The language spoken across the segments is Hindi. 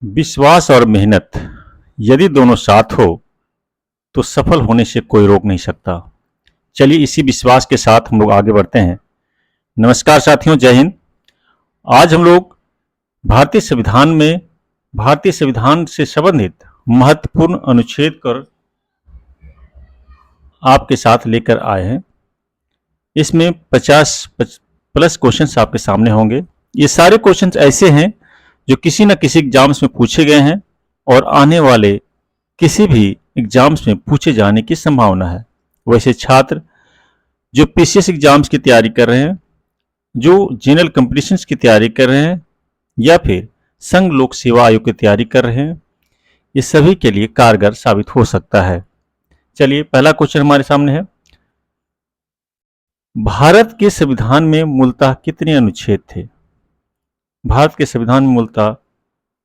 विश्वास और मेहनत यदि दोनों साथ हो तो सफल होने से कोई रोक नहीं सकता। चलिए इसी विश्वास के साथ हम लोग आगे बढ़ते हैं। नमस्कार साथियों, जय हिंद। आज हम लोग भारतीय संविधान में भारतीय संविधान से संबंधित महत्वपूर्ण अनुच्छेद कर आपके साथ लेकर आए हैं। इसमें 50 प्लस क्वेश्चंस आपके सामने होंगे। ये सारे क्वेश्चंस ऐसे हैं जो किसी न किसी एग्जाम्स में पूछे गए हैं और आने वाले किसी भी एग्जाम्स में पूछे जाने की संभावना है। वैसे छात्र जो पीसीएस एग्जाम्स की तैयारी कर रहे हैं, जो जनरल कॉम्पिटिशन्स की तैयारी कर रहे हैं या फिर संघ लोक सेवा आयोग की तैयारी कर रहे हैं, ये सभी के लिए कारगर साबित हो सकता है। चलिए पहला क्वेश्चन हमारे सामने है, भारत के संविधान में मूलतः कितने अनुच्छेद थे? भारत के संविधान में मूलतः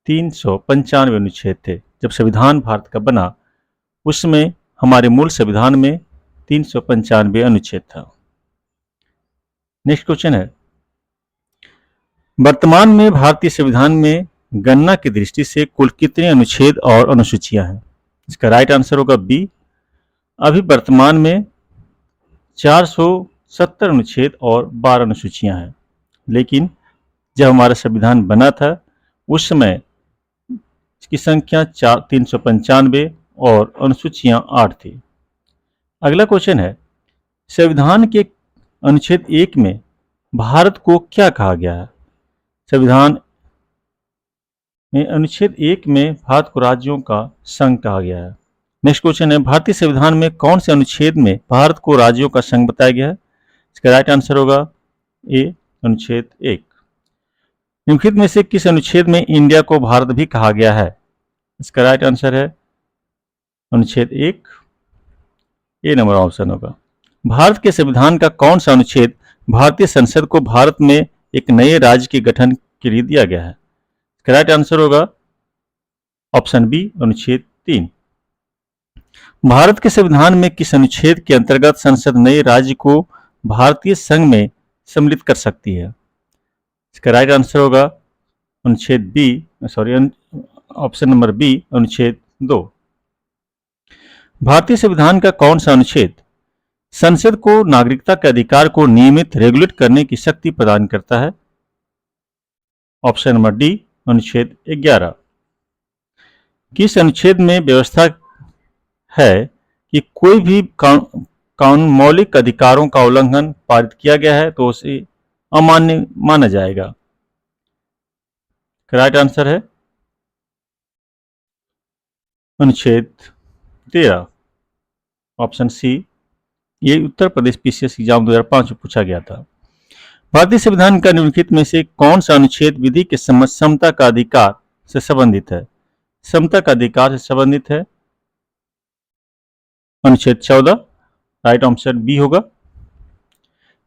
395 अनुच्छेद थे। जब संविधान भारत का बना उसमें हमारे मूल संविधान में 395 अनुच्छेद था। नेक्स्ट क्वेश्चन है, वर्तमान में भारतीय संविधान में गणना की दृष्टि से कुल कितने अनुच्छेद और अनुसूचियां हैं? इसका राइट आंसर होगा बी। अभी वर्तमान में 470 अनुच्छेद और 12 अनुसूचियां हैं, लेकिन जब हमारा संविधान बना था उस समय इसकी संख्या 395 और अनुसूचियां 8 थी। अगला क्वेश्चन है, संविधान के अनुच्छेद 1 में भारत को क्या कहा गया है? संविधान में अनुच्छेद 1 में भारत को राज्यों का संघ कहा गया है। नेक्स्ट क्वेश्चन है, भारतीय संविधान में कौन से अनुच्छेद में भारत को राज्यों का संघ बताया गया है? इसका राइट आंसर होगा ए, अनुच्छेद 1। निम्नलिखित में से किस अनुच्छेद में इंडिया को भारत भी कहा गया है? इसका राइट आंसर है अनुच्छेद 1, ए नंबर ऑप्शन होगा। भारत के संविधान का कौन सा अनुच्छेद भारतीय संसद को भारत में एक नए राज्य के गठन के लिए दिया गया है? इसका राइट आंसर होगा ऑप्शन बी, अनुच्छेद 3। भारत के संविधान में किस अनुच्छेद के अंतर्गत संसद नए राज्य को भारतीय संघ में सम्मिलित कर सकती है? इसका राइट आंसर होगा अनुच्छेद बी, ऑप्शन नंबर बी, अनुच्छेद 2। भारतीय संविधान का कौन सा अनुच्छेद संसद को नागरिकता के अधिकार को नियमित रेगुलेट करने की शक्ति प्रदान करता है? ऑप्शन नंबर डी, अनुच्छेद 11। किस अनुच्छेद में व्यवस्था है कि कोई भी कानून मौलिक अधिकारों का उल्लंघन पारित किया गया है तो उसे अमान्य माना जाएगा? राइट आंसर है अनुच्छेद 13, ऑप्शन सी। ये उत्तर प्रदेश पीसीएस एग्जाम 2005 में पूछा गया था। भारतीय संविधान का निम्नलिखित में से कौन सा अनुच्छेद विधि के समता का अधिकार से संबंधित है? समता का अधिकार से संबंधित है अनुच्छेद 14, राइट ऑप्शन बी होगा।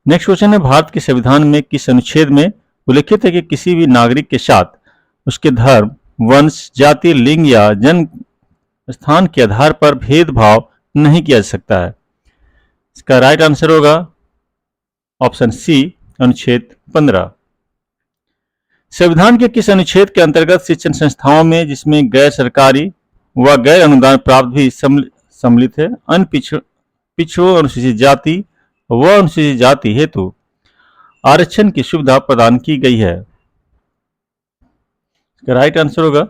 नेक्स्ट क्वेश्चन है, भारत के संविधान में किस अनुच्छेद में उल्लिखित है कि किसी भी नागरिक के साथ उसके धर्म, वंश, जाति, लिंग या जन्म स्थान के आधार पर भेदभाव नहीं किया जा सकता है? इसका राइट आंसर होगा ऑप्शन सी, अनुच्छेद 15। संविधान के किस अनुच्छेद के अंतर्गत शिक्षण संस्थाओं में जिसमें गैर सरकारी व गैर अनुदान प्राप्त भी सम्मिलित है अन्य पिछड़ों, अनुसूचित जाति व अनुसूचित जाति हेतु आरक्षण की सुविधा प्रदान की गई है? राइट आंसर होगा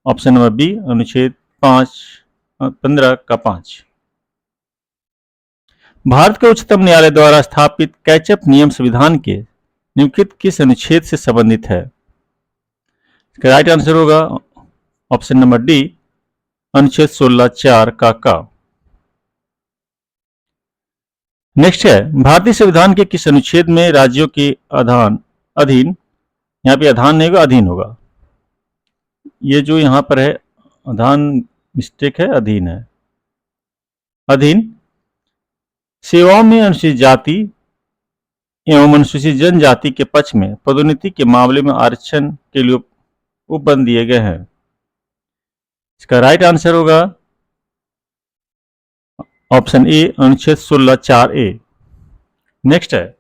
ऑप्शन नंबर बी, अनुच्छेद 15 का 5। भारत के उच्चतम न्यायालय द्वारा स्थापित कैचअप नियम संविधान के निम्नलिखित किस अनुच्छेद से संबंधित है? इसका राइट आंसर होगा ऑप्शन नंबर डी, अनुच्छेद 16(4) का। नेक्स्ट है, भारतीय संविधान के किस अनुच्छेद में राज्यों के अधीन, यहाँ पे अधान नहीं होगा, अधीन होगा। ये जो यहाँ पर है अधान मिस्टेक है, अधीन है। अधीन सेवाओं में अनुसूचित जाति एवं अनुसूचित जनजाति के पक्ष में पदोन्नति के मामले में आरक्षण के लिए उपबंध दिए गए हैं। इसका राइट आंसर होगा ऑप्शन ए, अनुच्छेद 16(4)(a). नेक्स्ट है,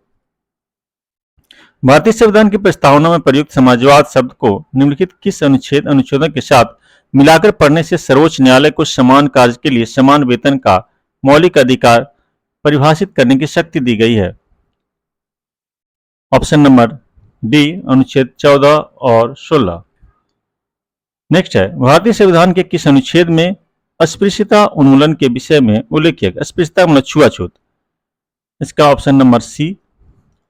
भारतीय संविधान की प्रस्तावना में प्रयुक्त समाजवाद शब्द को निम्नलिखित किस अनुच्छेदों के साथ मिलाकर पढ़ने से सर्वोच्च न्यायालय को समान कार्य के लिए समान वेतन का मौलिक अधिकार परिभाषित करने की शक्ति दी गई है? ऑप्शन नंबर डी, अनुच्छेद 14 और 16। नेक्स्ट है, भारतीय संविधान के किस अनुच्छेद में अस्पृश्यता उन्मूलन के विषय में उल्लेख किया? अस्पृश्यता मतलब छुआछूत। इसका ऑप्शन नंबर सी,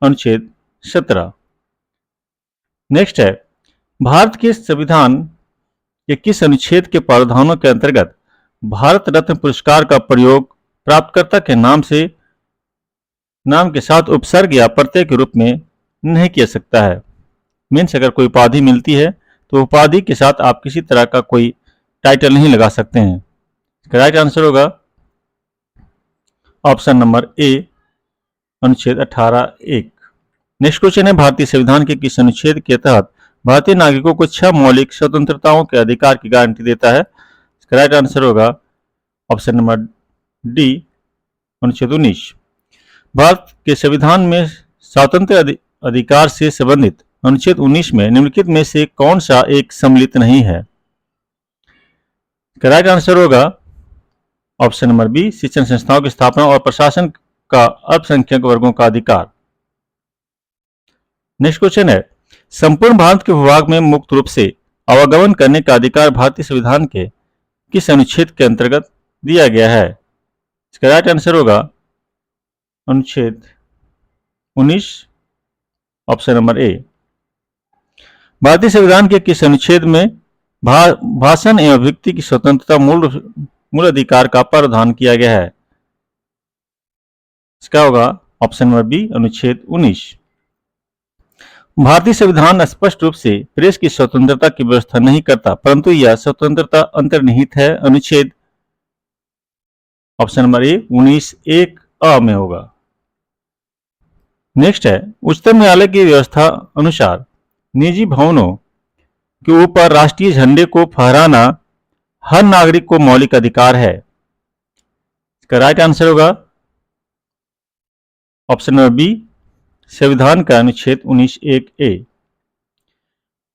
अनुच्छेद 17। नेक्स्ट है, भारत के संविधान के किस अनुच्छेद के प्रावधानों के अंतर्गत भारत रत्न पुरस्कार का प्रयोग प्राप्तकर्ता के नाम के साथ उपसर्ग या प्रत्यय के रूप में नहीं किया सकता है? मीन्स अगर कोई उपाधि मिलती है तो उपाधि के साथ आप किसी तरह का कोई टाइटल नहीं लगा सकते हैं। इसका राइट आंसर होगा ऑप्शन नंबर ए, अनुच्छेद 18(1). नेक्स्ट क्वेश्चन है, भारतीय संविधान के किस अनुच्छेद के तहत भारतीय नागरिकों को 6 मौलिक स्वतंत्रताओं के अधिकार की गारंटी देता है? इसका राइट आंसर होगा ऑप्शन नंबर डी, अनुच्छेद 19। भारत के संविधान में स्वतंत्र अधिकार से संबंधित अनुच्छेद 19 में निम्नलिखित में से कौन सा एक सम्मिलित नहीं है? इसका राइट आंसर होगा ऑप्शन नंबर बी, शिक्षण संस्थाओं की स्थापना और प्रशासन का अल्पसंख्यक वर्गों का अधिकार। नेक्स्ट क्वेश्चन है, संपूर्ण भारत के भूभाग में मुक्त रूप से आवागमन करने का अधिकार भारतीय संविधान के किस अनुच्छेद के अंतर्गत दिया गया है? इसका राइट आंसर होगा अनुच्छेद 19, ऑप्शन नंबर ए। भारतीय संविधान के किस अनुच्छेद में भाषण एवं अभिव्यक्ति की स्वतंत्रता मूल अधिकार का प्रावधान किया गया है? इसका होगा ऑप्शन नंबर बी, अनुच्छेद 19। भारतीय संविधान स्पष्ट रूप से प्रेस की स्वतंत्रता की व्यवस्था नहीं करता, परंतु यह स्वतंत्रता अंतर्निहित है। अनुच्छेद ऑप्शन नंबर ए, 19(1)(a) में होगा। नेक्स्ट है, उच्चतम न्यायालय की व्यवस्था अनुसार निजी भवनों के ऊपर राष्ट्रीय झंडे को फहराना हर नागरिक को मौलिक अधिकार है। इसका राइट आंसर होगा ऑप्शन नंबर बी, संविधान का अनुच्छेद 19(1)(a).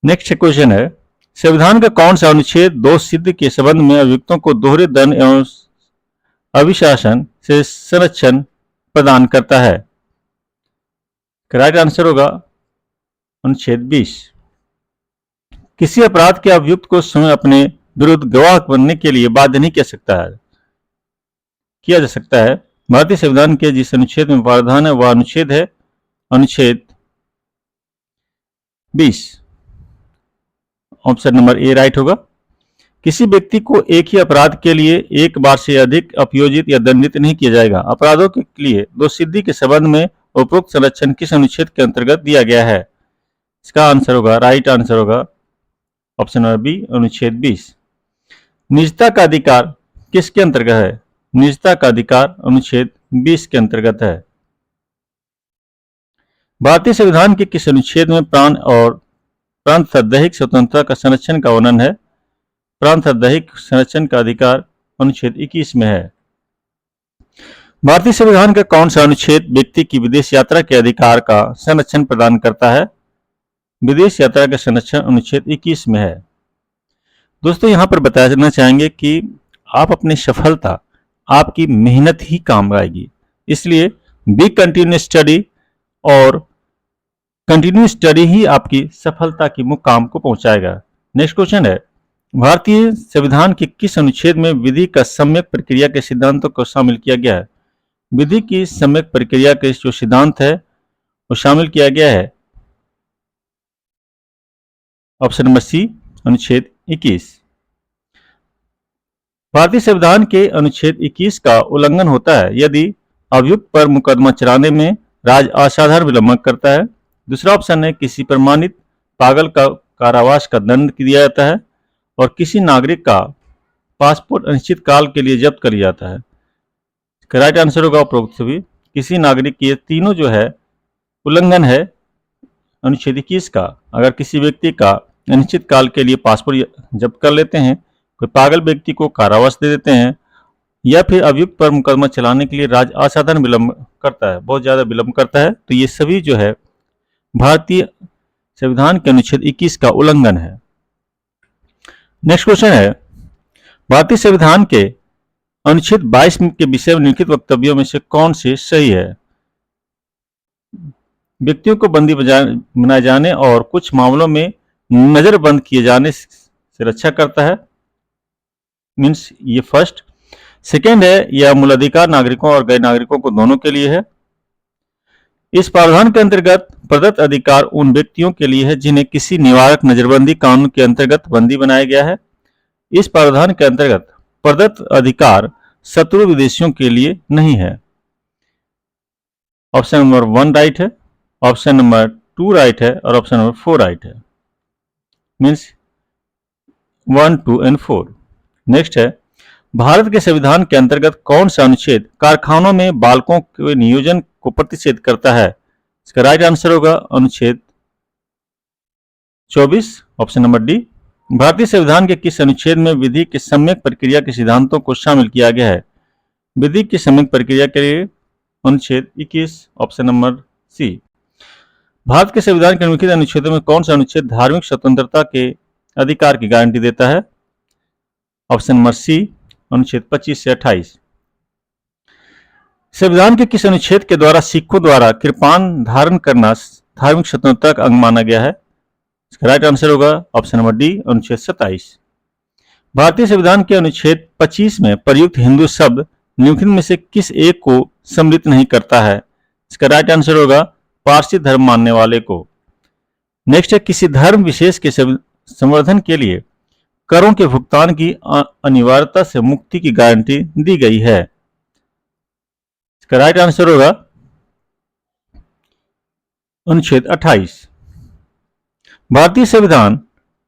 नेक्स्ट क्वेश्चन है, संविधान का कौन सा अनुच्छेद दोष सिद्ध के संबंध में अभियुक्तों को दोहरे दंड एवं अभिशासन से संरक्षण प्रदान करता है? राइट आंसर होगा अनुच्छेद 20। किसी अपराध के अभियुक्त को स्वयं अपने विरुद्ध गवाह बनने के लिए बाध्य नहीं किया जा सकता है। भारतीय संविधान के जिस अनुच्छेद में प्रावधान है वह अनुच्छेद है अनुच्छेद 20। ऑप्शन नंबर ए राइट होगा। किसी व्यक्ति को एक ही अपराध के लिए एक बार से अधिक अपयोजित या दंडित नहीं किया जाएगा। अपराधों के लिए दोष सिद्धि के संबंध में उपरोक्त संरक्षण किस अनुच्छेद के अंतर्गत दिया गया है? इसका आंसर होगा, राइट आंसर होगा ऑप्शन नंबर बी, अनुच्छेद 20। निजता का अधिकार किसके अंतर्गत है? निजता का अधिकार अनुच्छेद 20 के अंतर्गत है। भारतीय संविधान के किस अनुच्छेद में प्राण और प्रांत दैहिक स्वतंत्रता का संरक्षण का वर्णन है? प्रांत दैहिक संरक्षण का अधिकार अनुच्छेद 21 में है। भारतीय संविधान का कौन सा अनुच्छेद व्यक्ति की विदेश यात्रा के अधिकार का संरक्षण प्रदान करता है? विदेश यात्रा का संरक्षण अनुच्छेद 21 में है। दोस्तों यहाँ पर बताना चाहेंगे कि आप अपनी सफलता आपकी मेहनत ही काम आएगी, इसलिए बी कंटिन्यू स्टडी और कंटिन्यू स्टडी ही आपकी सफलता की मुकाम को पहुंचाएगा। नेक्स्ट क्वेश्चन है, भारतीय संविधान के किस अनुच्छेद में विधि का सम्यक प्रक्रिया के सिद्धांतों को शामिल किया गया है? विधि की सम्यक प्रक्रिया के जो सिद्धांत है वो शामिल किया गया है ऑप्शन नंबर सी, अनुच्छेद 21। भारतीय संविधान के अनुच्छेद 21 का उल्लंघन होता है यदि अभियुक्त पर मुकदमा चलाने में राज्य असाधारण विलंब करता है। दूसरा ऑप्शन है, किसी प्रमाणित पागल का कारावास का दंड दिया जाता है और किसी नागरिक का पासपोर्ट अनिश्चित काल के लिए जब्त कर लिया जाता है। राइट आंसर होगा उपरोक्त सभी। किसी नागरिक की तीनों जो है उल्लंघन है अनुच्छेद 21 का। अगर किसी व्यक्ति का अनिश्चित काल के लिए पासपोर्ट जब्त कर लेते हैं, कोई पागल व्यक्ति को कारावास दे देते हैं, या फिर अभियुक्त पर मुकदमा चलाने के लिए राज्य असाधारण विलंब करता है, बहुत ज़्यादा विलंब करता है, तो ये सभी जो है भारतीय संविधान के अनुच्छेद 21 का उल्लंघन है? नेक्स्ट क्वेश्चन है, भारतीय संविधान के अनुच्छेद 22 के विषय में निम्नलिखित वक्तव्यों में से कौन से सही है? व्यक्तियों को बंदी बनाए जाने और कुछ मामलों में नजरबंद किए जाने से रक्षा करता है, मीन्स ये फर्स्ट। सेकेंड है, यह मूल अधिकार नागरिकों और गैर नागरिकों को दोनों के लिए है। इस प्रावधान के अंतर्गत प्रदत्त अधिकार उन व्यक्तियों के लिए है जिन्हें किसी निवारक नजरबंदी कानून के अंतर्गत बंदी बनाया गया है। इस प्रावधान के अंतर्गत प्रदत्त अधिकार शत्रु विदेशियों के लिए नहीं है। ऑप्शन नंबर 1 राइट है, ऑप्शन नंबर 2 राइट है और ऑप्शन नंबर 4 राइट है, मीन्स 1, 2 एंड 4। नेक्स्ट है, भारत के संविधान के अंतर्गत कौन सा अनुच्छेद कारखानों में बालकों के नियोजन को प्रतिषेध करता है? इसका राइट आंसर होगा अनुच्छेद 24, ऑप्शन नंबर डी। भारतीय संविधान के किस अनुच्छेद में विधि के सम्यक प्रक्रिया के सिद्धांतों को शामिल किया गया है? विधि की सम्यक प्रक्रिया के लिए अनुच्छेद 21, ऑप्शन नंबर सी। भारत के संविधान के निम्नलिखित अनुच्छेदों में कौन सा अनुच्छेद धार्मिक स्वतंत्रता के अधिकार की गारंटी देता है? ऑप्शन नंबर सी, अनुच्छेद 25 से 28। संविधान के किस अनुच्छेद के द्वारा सिखों द्वारा कृपान धारण करना धार्मिक स्वतंत्रता का अंग माना गया है? इसका राइट आंसर होगा ऑप्शन नंबर डी, अनुच्छेद 27। भारतीय संविधान के अनुच्छेद 25 में प्रयुक्त हिंदू शब्द निम्नलिखित में से किस एक को सम्मिलित नहीं करता है? इसका राइट आंसर होगा पारसी धर्म मानने वाले को। नेक्स्ट है, किसी धर्म विशेष के संवर्धन के लिए करों के भुगतान की अनिवार्यता से मुक्ति की गारंटी दी गई है। इसका राइट आंसर होगा अनुच्छेद 28। भारतीय संविधान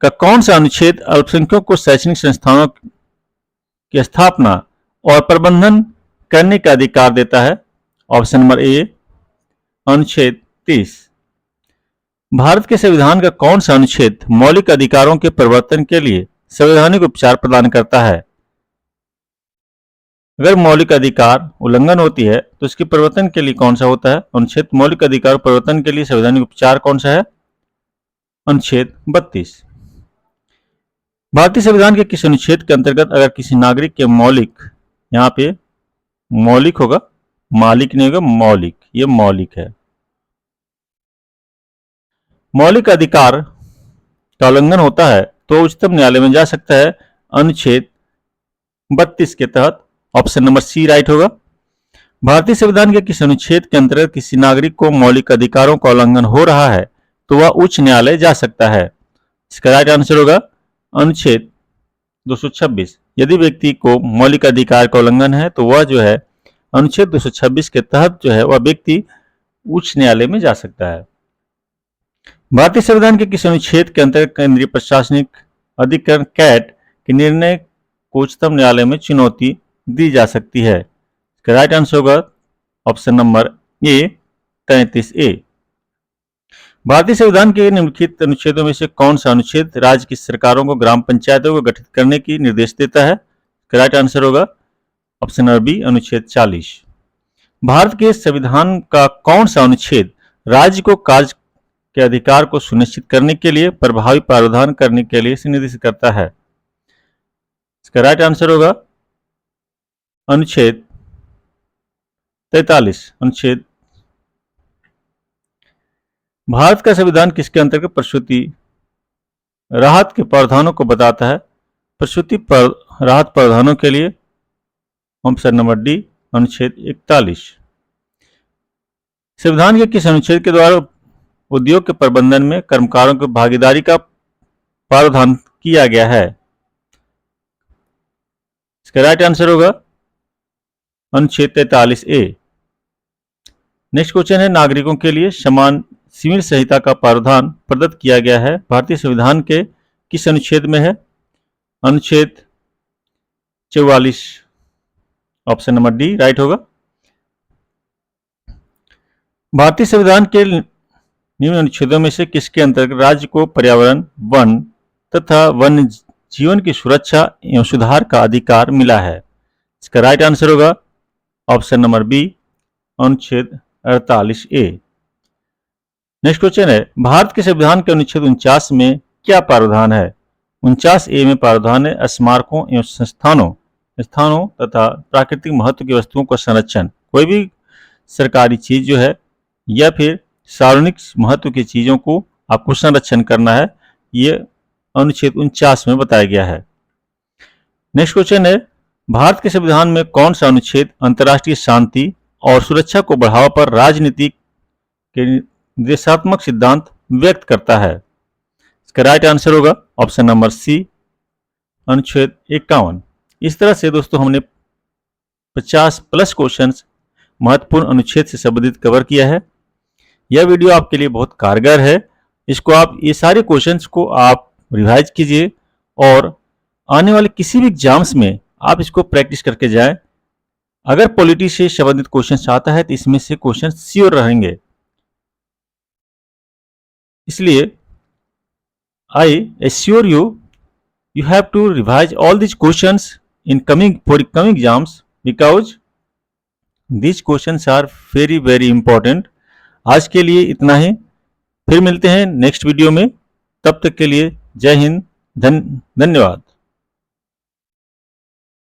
का कौन सा अनुच्छेद अल्पसंख्यकों को शैक्षणिक संस्थानों की स्थापना और प्रबंधन करने का अधिकार देता है? ऑप्शन नंबर ए, अनुच्छेद 30। भारत के संविधान का कौन सा अनुच्छेद मौलिक अधिकारों के परिवर्तन के लिए संवैधानिक उपचार प्रदान करता है? अगर मौलिक अधिकार उल्लंघन होती है तो इसके परिवर्तन के लिए कौन सा होता है? अनुच्छेद मौलिक अधिकार परिवर्तन के लिए संवैधानिक उपचार कौन सा है? अनुच्छेद 32। भारतीय संविधान के किस अनुच्छेद के अंतर्गत अगर किसी नागरिक के मौलिक, यहाँ पे मौलिक होगा, मालिक नहीं होगा, मौलिक, ये मौलिक है, मौलिक अधिकार का उल्लंघन होता है तो उच्चतम न्यायालय में जा सकता है, अनुच्छेद 32 के तहत। ऑप्शन नंबर सी राइट होगा। भारतीय संविधान के किस अनुच्छेद के अंतर्गत किसी नागरिक को मौलिक अधिकारों का उल्लंघन हो रहा है तो वह उच्च न्यायालय जा सकता है? इसका राइट आंसर होगा अनुच्छेद 226। यदि व्यक्ति को मौलिक अधिकार का उल्लंघन है तो वह जो है अनुच्छेद 226 के तहत जो है वह व्यक्ति उच्च न्यायालय में जा सकता है। भारतीय संविधान के किस अनुच्छेद के अंतर्गत केंद्रीय प्रशासनिक अधिकरण कैट के निर्णय को उच्चतम न्यायालय में चुनौती दी जा सकती है? इसका राइट आंसर होगा ऑप्शन नंबर ए, 33A। भारतीय संविधान के निम्नलिखित अनुच्छेदों में से कौन सा अनुच्छेद राज्य की सरकारों को ग्राम पंचायतों को गठित करने की निर्देश देता है? इसका राइट आंसर होगा ऑप्शन नंबर बी, अनुच्छेद 40। भारत के संविधान का कौन सा अनुच्छेद राज्य को कार्य के अधिकार को सुनिश्चित करने के लिए प्रभावी प्रावधान करने के लिए निर्देशित करता है? इसका राइट आंसर होगा अनुच्छेद 43। अनुच्छेद भारत का संविधान किसके अंतर्गत प्रसूति राहत के प्रावधानों को बताता है? प्रसूति राहत प्रावधानों के लिए ऑप्शन नंबर डी, अनुच्छेद 41। संविधान के किस अनुच्छेद के द्वारा उद्योग के प्रबंधन में कर्मकारों की भागीदारी का प्रावधान किया गया है? इसका राइट आंसर होगा अनुच्छेद 43A। नेक्स्ट क्वेश्चन है, नागरिकों के लिए समान सिविल संहिता का प्रावधान प्रदत्त किया गया है भारतीय संविधान के किस अनुच्छेद में है? अनुच्छेद 44, ऑप्शन नंबर डी राइट होगा। भारतीय संविधान के निम्न अनुच्छेदों में से किसके अंतर्गत राज्य को पर्यावरण, वन तथा वन्य जीवन की सुरक्षा एवं सुधार का अधिकार मिला है? इसका राइट आंसर होगा ऑप्शन नंबर बी, अनुच्छेद 48A। नेक्स्ट क्वेश्चन है, भारत के संविधान के अनुच्छेद 49 में क्या प्रावधान है? 49A में प्रावधान है, स्मारकों एवं स्थानों तथा प्राकृतिक महत्व की वस्तुओं का संरक्षण। कोई भी सरकारी चीज जो है या फिर सार्वजनिक महत्व की चीजों को आपको संरक्षण करना है, ये अनुच्छेद 49 में बताया गया है। नेक्स्ट क्वेश्चन है, भारत के संविधान में कौन सा अनुच्छेद अंतर्राष्ट्रीय शांति और सुरक्षा को बढ़ावा पर राजनीतिक के निर्देशात्मक सिद्धांत व्यक्त करता है? इसका राइट आंसर होगा ऑप्शन नंबर सी, अनुच्छेद 51। इस तरह से दोस्तों हमने 50+ क्वेश्चंस महत्वपूर्ण अनुच्छेद से संबंधित कवर किया है। यह वीडियो आपके लिए बहुत कारगर है। इसको आप ये सारे क्वेश्चंस को आप रिवाइज कीजिए और आने वाले किसी भी एग्जाम्स में आप इसको प्रैक्टिस करके जाएं। अगर पॉलिटी से संबंधित क्वेश्चन आता है तो इसमें से क्वेश्चन श्योर रहेंगे। इसलिए I assure you, you have to revise all these questions in coming exams because these questions are very very important. आज के लिए इतना ही, फिर मिलते हैं नेक्स्ट वीडियो में। तब तक के लिए जय हिंद, धन्यवाद।